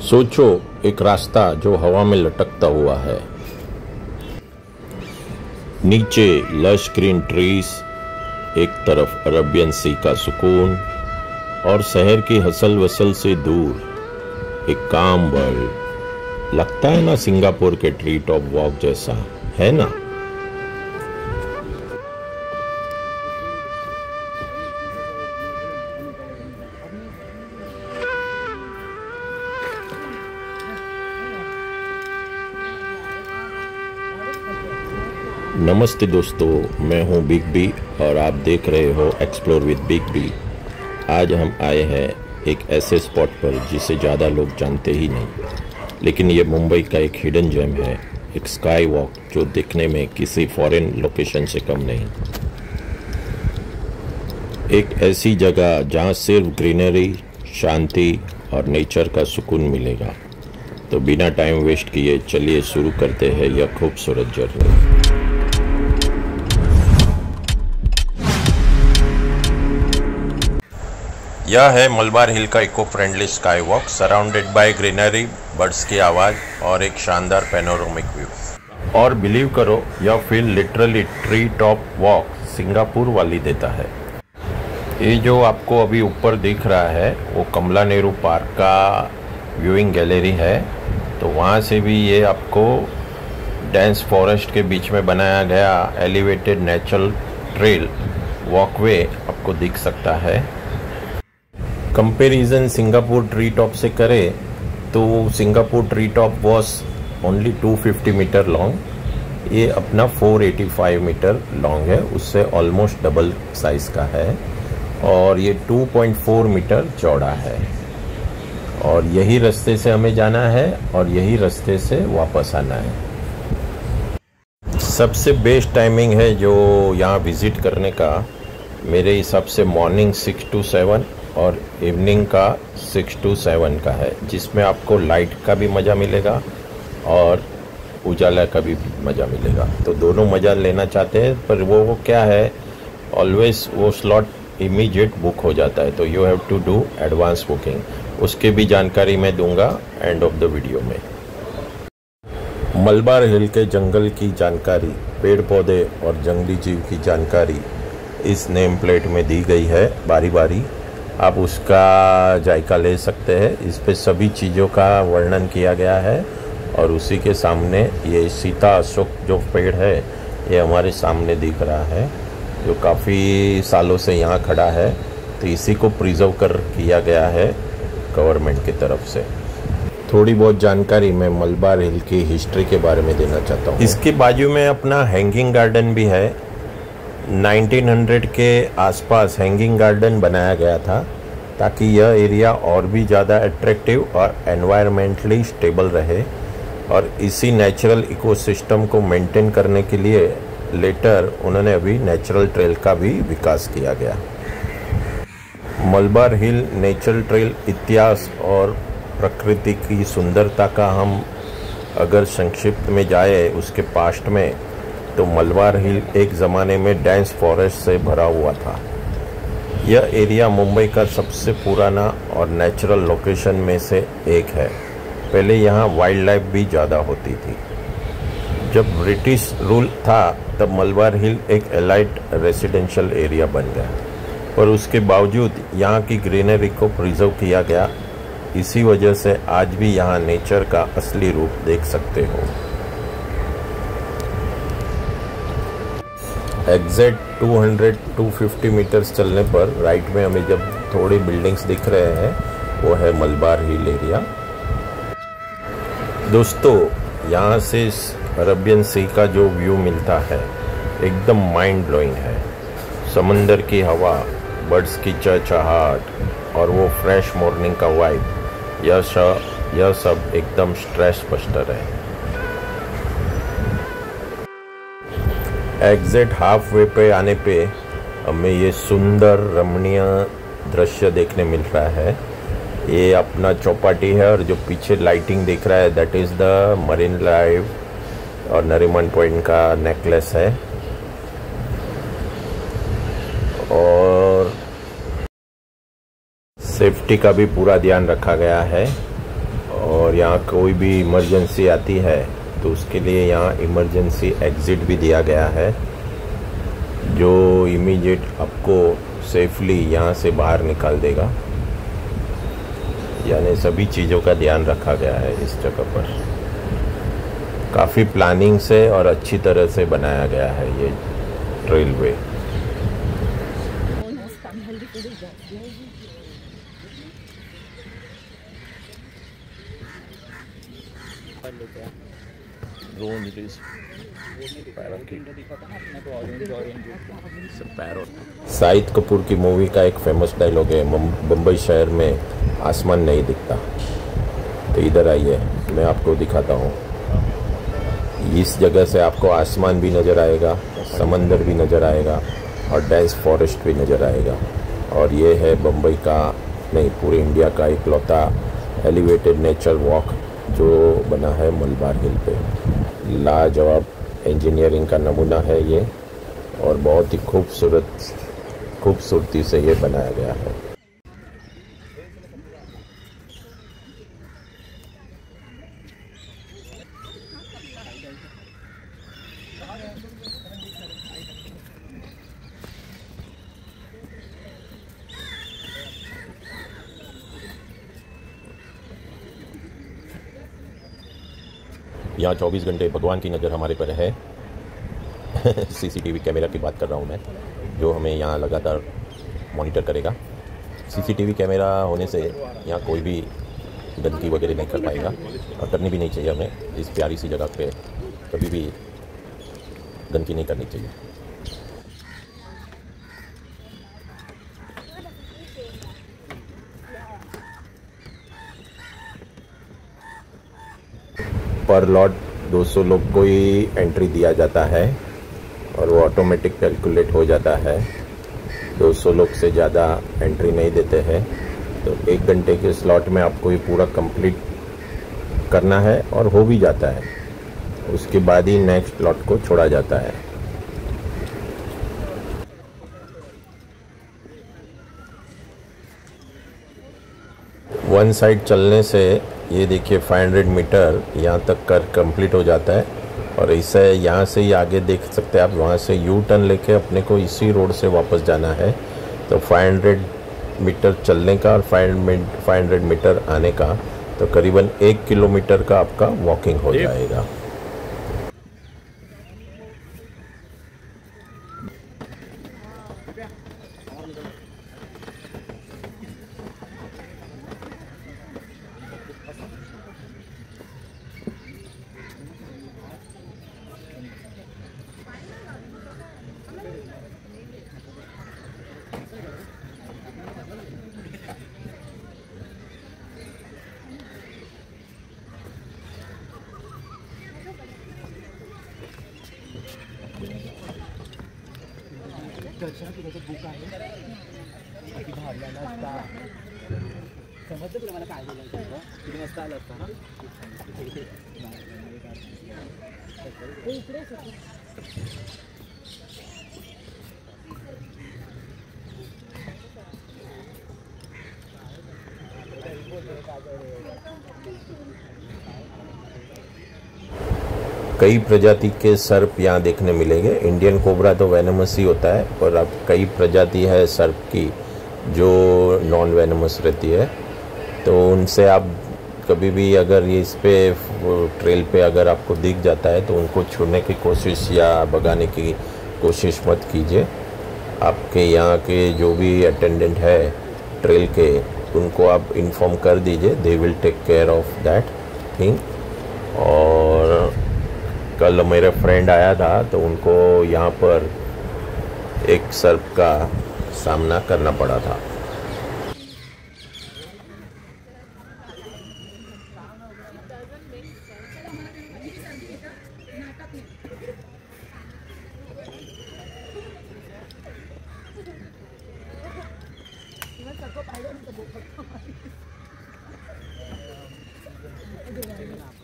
सोचो एक रास्ता जो हवा में लटकता हुआ है, नीचे लश ग्रीन ट्रीज, एक तरफ अरबियन सी का सुकून और शहर की हसल वसल से दूर एक काम वर्ल्ड। लगता है ना सिंगापुर के ट्री टॉप वॉक जैसा, है ना? नमस्ते दोस्तों, मैं हूं बिग बी और आप देख रहे हो एक्सप्लोर विद बिग बी। आज हम आए हैं एक ऐसे स्पॉट पर जिसे ज़्यादा लोग जानते ही नहीं, लेकिन ये मुंबई का एक हिडन जेम है, एक स्काई वॉक जो दिखने में किसी फॉरेन लोकेशन से कम नहीं। एक ऐसी जगह जहां सिर्फ ग्रीनरी, शांति और नेचर का सुकून मिलेगा। तो बिना टाइम वेस्ट किए चलिए शुरू करते हैं यह खूबसूरत जर्नी। यह है मलबार हिल का eco friendly sky walk, surrounded by greenery, birds की आवाज़ और एक शानदार पैनोरामिक व्यू। और बिलीव करो, यह feel literally tree top walk Singapore वाली देता है। ये जो आपको अभी ऊपर दिख रहा है वो कमला नेहरू पार्क का व्यूइंग गैलरी है। तो वहाँ से भी ये आपको डेंस फॉरेस्ट के बीच में बनाया गया एलिवेटेड नेचुरल ट्रेल वॉकवे आपको दिख सकता है। कंपैरिजन सिंगापुर ट्री टॉप से करें तो Singapore tree top was only 250 metre long, ये अपना 485 मीटर लॉन्ग है, उससे ऑलमोस्ट डबल साइज का है और ये 2.4 मीटर चौड़ा है। और यही रास्ते से हमें जाना है और यही रास्ते से वापस आना है। सबसे बेस्ट टाइमिंग है जो यहाँ विज़िट करने का, मेरे हिसाब से मॉर्निंग 6 to 7 और इवनिंग का 6 to 7 का है, जिसमें आपको लाइट का भी मज़ा मिलेगा और उजाला का भी मज़ा मिलेगा। तो दोनों मज़ा लेना चाहते हैं, पर वो क्या है, ऑलवेज वो स्लॉट इमीडिएट बुक हो जाता है, तो you have to do advance booking. उसकी भी जानकारी मैं दूंगा एंड ऑफ द वीडियो में। मलबार हिल के जंगल की जानकारी, पेड़ पौधे और जंगली जीव की जानकारी इस नेम प्लेट में दी गई है बारी बारी, आप उसका जायका ले सकते हैं। इस पे सभी चीज़ों का वर्णन किया गया है और उसी के सामने ये सीता अशोक जो पेड़ है ये हमारे सामने दिख रहा है, जो काफ़ी सालों से यहाँ खड़ा है। तो इसी को प्रिजर्व कर किया गया है गवर्नमेंट की तरफ से। थोड़ी बहुत जानकारी मैं मलबार हिल की हिस्ट्री के बारे में देना चाहता हूँ। इसके बाजू में अपना हैंगिंग गार्डन भी है। 1900 के आसपास हैंगिंग गार्डन बनाया गया था ताकि यह एरिया और भी ज़्यादा अट्रैक्टिव और एनवायरमेंटली स्टेबल रहे, और इसी नेचुरल इकोसिस्टम को मेंटेन करने के लिए लेटर उन्होंने अभी नेचुरल ट्रेल का भी विकास किया गया। मलबार हिल नेचुरल ट्रेल इतिहास और प्रकृति की सुंदरता का हम अगर संक्षिप्त में जाए उसके पास्ट में, तो मलबार हिल एक ज़माने में डेंस फॉरेस्ट से भरा हुआ था। यह एरिया मुंबई का सबसे पुराना और नेचुरल लोकेशन में से एक है। पहले यहाँ वाइल्ड लाइफ भी ज़्यादा होती थी। जब ब्रिटिश रूल था तब मलबार हिल एक एलाइट रेसिडेंशियल एरिया बन गया, पर उसके बावजूद यहाँ की ग्रीनरी को प्रिजर्व किया गया। इसी वजह से आज भी यहाँ नेचर का असली रूप देख सकते हो। एग्जैक्ट 200-250 मीटर्स चलने पर राइट में हमें जब थोड़ी बिल्डिंग्स दिख रहे हैं, वो है मलबार हिल एरिया। दोस्तों, यहाँ से अरबियन सी का जो व्यू मिलता है एकदम माइंड ब्लोइंग है। समंदर की हवा, बर्ड्स की चहचहाहट और वो फ्रेश मॉर्निंग का वाइब, यह सब एकदम स्ट्रेस बस्टर है। एग्जैक्ट हाफ वे पे आने पे हमें ये सुंदर रमणीय दृश्य देखने मिल रहा है। ये अपना चौपाटी है और जो पीछे लाइटिंग दिख रहा है that is the marine live और नरीमन पॉइंट का नेकलेस है। और सेफ्टी का भी पूरा ध्यान रखा गया है और यहाँ कोई भी इमरजेंसी आती है तो उसके लिए यहाँ इमरजेंसी एग्ज़िट भी दिया गया है, जो इमीडिएट आपको सेफली यहाँ से बाहर निकाल देगा। यानी सभी चीज़ों का ध्यान रखा गया है इस जगह पर। काफ़ी प्लानिंग से और अच्छी तरह से बनाया गया है ये रेलवे। शाहिद कपूर की मूवी का एक फेमस डायलॉग है, बम्बई शहर में आसमान नहीं दिखता। तो इधर आइए, मैं आपको दिखाता हूँ। इस जगह से आपको आसमान भी नज़र आएगा, समंदर भी नज़र आएगा और डेंस फॉरेस्ट भी नज़र आएगा। और ये है बम्बई का नहीं, पूरे इंडिया का इकलौता एलिवेटेड नेचर वॉक जो बना है मलबार हिल पे। लाजवाब इंजीनियरिंग का नमूना है ये, और बहुत ही खूबसूरती से ये बनाया गया है। यहाँ 24 घंटे भगवान की नज़र हमारे पर है। सीसीटीवी कैमरा की बात कर रहा हूँ मैं, जो हमें यहाँ लगातार मॉनिटर करेगा। सीसीटीवी कैमरा होने से यहाँ कोई भी गंदगी वगैरह नहीं कर पाएगा, और करनी भी नहीं चाहिए। हमें इस प्यारी सी जगह पे कभी भी गंदगी नहीं करनी चाहिए। पर लॉट 200 लोग को ही एंट्री दिया जाता है, और वो ऑटोमेटिक कैलकुलेट हो जाता है। 200 लोग से ज़्यादा एंट्री नहीं देते हैं। तो 1 घंटे के स्लॉट में आपको ये पूरा कंप्लीट करना है, और हो भी जाता है। उसके बाद ही नेक्स्ट लॉट को छोड़ा जाता है। वन साइड चलने से ये देखिए 500 मीटर यहाँ तक कर कंप्लीट हो जाता है। और इसे यहाँ से ही आगे देख सकते हैं आप, वहाँ से यू टर्न लेके अपने को इसी रोड से वापस जाना है। तो 500 मीटर चलने का और 500 मीटर आने का, तो करीबन 1 किलोमीटर का आपका वॉकिंग हो जाएगा। दर्शनाची त्याचं बुक आहे किती भारलेला असता समजतं तुला मला काय बोलायचं होतं किती वाजता आलं असतं ना कई प्रजाति के सर्प यहाँ देखने मिलेंगे। इंडियन कोबरा तो वेनमस ही होता है, पर अब कई प्रजाति है सर्प की जो नॉन वेनमस रहती है। तो उनसे आप कभी भी अगर ये इस पे ट्रेल पे अगर आपको दिख जाता है तो उनको छूने की कोशिश या भगाने की कोशिश मत कीजिए। आपके यहाँ के जो भी अटेंडेंट है ट्रेल के, उनको आप इन्फॉर्म कर दीजिए, they will take care of that thing. और कल मेरा फ्रेंड आया था तो उनको यहाँ पर एक सर्प का सामना करना पड़ा था।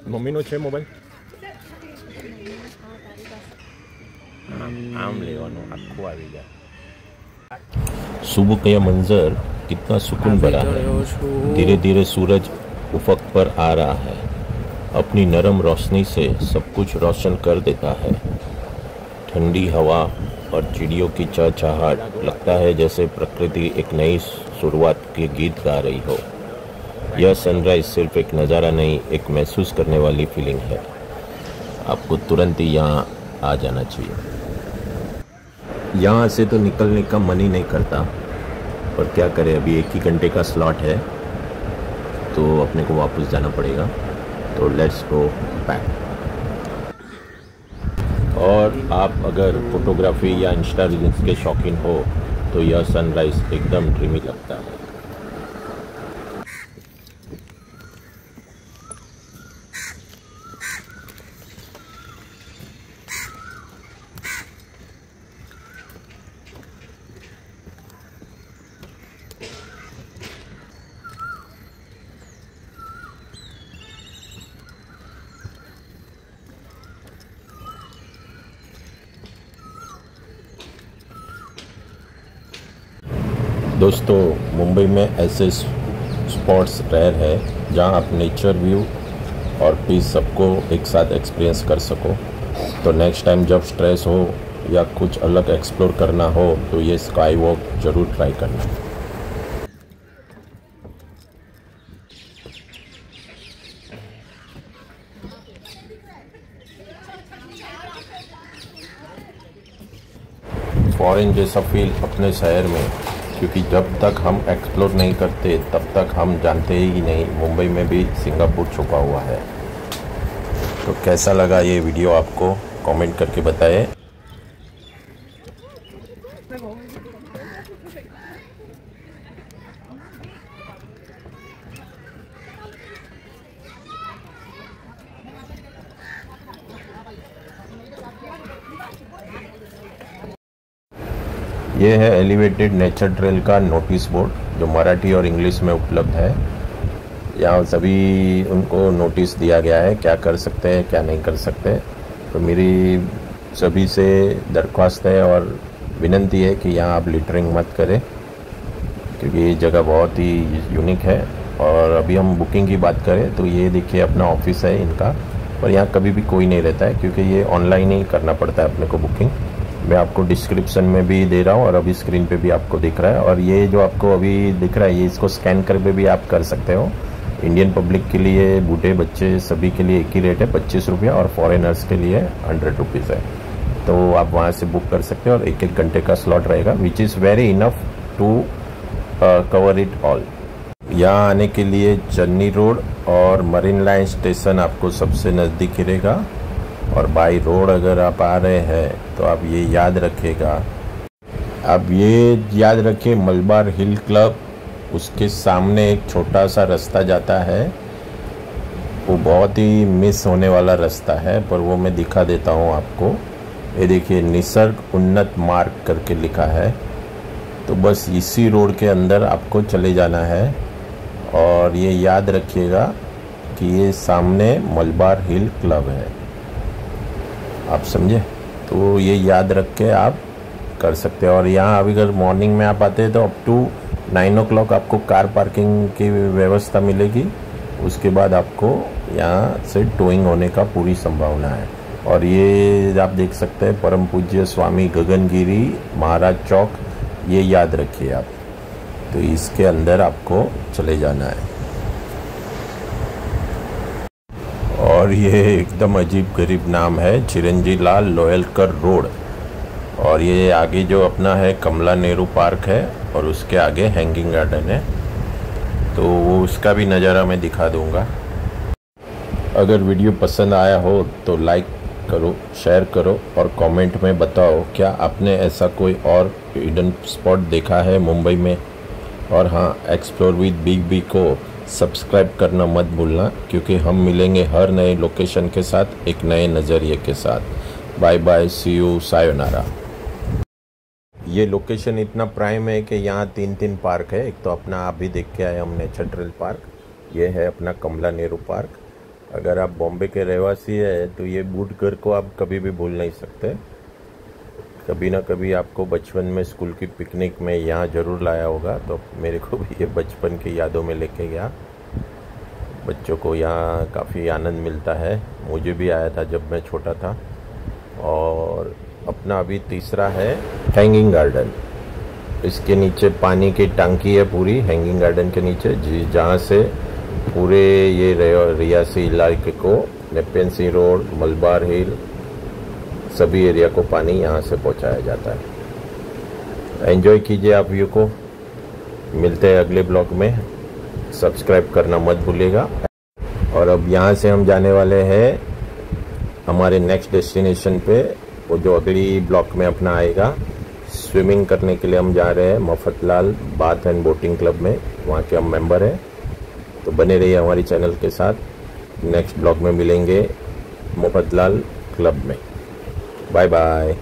मम्मी नो छे मोबाइल आम लेवानो आखो આવી ગયા। सुबह का यह मंजर कितना सुकून भरा है। धीरे धीरे सूरज उफक पर आ रहा है। अपनी नरम रोशनी से सब कुछ रोशन कर देता है। ठंडी हवा और चिड़ियों की चहचहाहट, लगता है जैसे प्रकृति एक नई शुरुआत के गीत गा रही हो। यह सनराइज सिर्फ एक नज़ारा नहीं, एक महसूस करने वाली फीलिंग है। आपको तुरंत ही यहाँ आ जाना चाहिए। यहाँ से तो निकलने का मन ही नहीं करता, पर क्या करें, अभी 1 ही घंटे का स्लॉट है तो अपने को वापस जाना पड़ेगा। तो लेट्स गो बैक। और आप अगर फोटोग्राफी या इंस्टा रील्स के शौकीन हो तो यह सनराइज़ एकदम ड्रीमी लगता है। दोस्तों, मुंबई में ऐसे स्पॉट्स रेयर है जहां आप नेचर व्यू और पीस सबको एक साथ एक्सपीरियंस कर सको। तो नेक्स्ट टाइम जब स्ट्रेस हो या कुछ अलग एक्सप्लोर करना हो तो ये स्काई वॉक ज़रूर ट्राई करना। फॉरेन जैसा फील अपने शहर में, क्योंकि जब तक हम एक्सप्लोर नहीं करते तब तक हम जानते ही नहीं मुंबई में भी सिंगापुर छुपा हुआ है। तो कैसा लगा ये वीडियो आपको, कमेंट करके बताएं। ये है एलिवेटेड नेचर ट्रेल का नोटिस बोर्ड जो मराठी और इंग्लिश में उपलब्ध है। यहाँ सभी उनको नोटिस दिया गया है, क्या कर सकते हैं क्या नहीं कर सकते। तो मेरी सभी से दरख्वास्त है और विनती है कि यहाँ आप लिटरिंग मत करें, क्योंकि ये जगह बहुत ही यूनिक है। और अभी हम बुकिंग की बात करें तो ये देखिए अपना ऑफिस है इनका, पर यहाँ कभी भी कोई नहीं रहता है क्योंकि ये ऑनलाइन ही करना पड़ता है अपने को बुकिंग। मैं आपको डिस्क्रिप्शन में भी दे रहा हूँ और अभी स्क्रीन पे भी आपको दिख रहा है। और ये जो आपको अभी दिख रहा है ये इसको स्कैन करके भी आप कर सकते हो। इंडियन पब्लिक के लिए, बूढ़े बच्चे सभी के लिए एक ही रेट है 25 रुपया, और फॉरेनर्स के लिए 100 रुपीज़ है। तो आप वहाँ से बुक कर सकते हो और 1-1 घंटे का स्लॉट रहेगा, which is very enough to cover it all. यहाँ आने के लिए चन्नी रोड और मरीन लाइन स्टेशन आपको सबसे नज़दीक रहेगा। और बाई रोड अगर आप आ रहे हैं तो आप ये याद रखिएगा, आप ये याद रखिए मलबार हिल क्लब, उसके सामने एक छोटा सा रास्ता जाता है, वो बहुत ही मिस होने वाला रास्ता है, पर वो मैं दिखा देता हूँ आपको। ये देखिए निसर्ग उन्नत मार्ग करके लिखा है। तो बस इसी रोड के अंदर आपको चले जाना है और ये याद रखिएगा कि ये सामने मलबार हिल क्लब है, आप समझे। तो ये याद रख के आप कर सकते हैं। और यहाँ अभी अगर मॉर्निंग में आप आते हैं तो अप टू 9 o'clock आपको कार पार्किंग की व्यवस्था मिलेगी। उसके बाद आपको यहाँ से टोइंग होने का पूरी संभावना है। और ये आप देख सकते हैं परम पूज्य स्वामी गगनगिरी महाराज चौक, ये याद रखिए आप। तो इसके अंदर आपको चले जाना है। और ये एकदम अजीब गरीब नाम है, चिरंजी लाल लोयलकर रोड। और ये आगे जो अपना है कमला नेहरू पार्क है और उसके आगे हैंगिंग गार्डन है। तो वो उसका भी नज़ारा मैं दिखा दूंगा। अगर वीडियो पसंद आया हो तो लाइक करो, शेयर करो और कमेंट में बताओ क्या आपने ऐसा कोई और हिडन स्पॉट देखा है मुंबई में। और हाँ, एक्सप्लोर विद बिग बी को सब्सक्राइब करना मत भूलना, क्योंकि हम मिलेंगे हर नए लोकेशन के साथ एक नए नज़रिए के साथ। बाय बाय, सी यू, सायोनारा। ये लोकेशन इतना प्राइम है कि यहाँ 3 पार्क है। एक तो अपना आप भी देख के आए हम नेचर ट्रेल पार्क, ये है अपना कमला नेहरू पार्क। अगर आप बॉम्बे के रहवासी है तो ये बूटघर को आप कभी भी भूल नहीं सकते। कभी ना कभी आपको बचपन में स्कूल की पिकनिक में यहाँ ज़रूर लाया होगा, तो मेरे को भी ये बचपन की यादों में लेके गया। बच्चों को यहाँ काफ़ी आनंद मिलता है। मुझे भी आया था जब मैं छोटा था। और अपना अभी तीसरा है हैंगिंग गार्डन। इसके नीचे पानी की टंकी है पूरी हैंगिंग गार्डन के नीचे, जहाँ से पूरे ये रियासी इलाके को, नेपियन सी रोड, मलबार हिल, सभी एरिया को पानी यहाँ से पहुँचाया जाता है। एंजॉय कीजिए आप व्यू को। मिलते हैं अगले ब्लॉग में। सब्सक्राइब करना मत भूलिएगा। और अब यहाँ से हम जाने वाले हैं हमारे नेक्स्ट डेस्टिनेशन पे, वो जो अगली ब्लॉक में अपना आएगा। स्विमिंग करने के लिए हम जा रहे हैं Mafatlal bath and boating club में, वहाँ के हम मेंबर हैं। तो बने रहिए हमारी चैनल के साथ। नेक्स्ट ब्लॉग में मिलेंगे मफतलाल क्लब में। बाय बाय।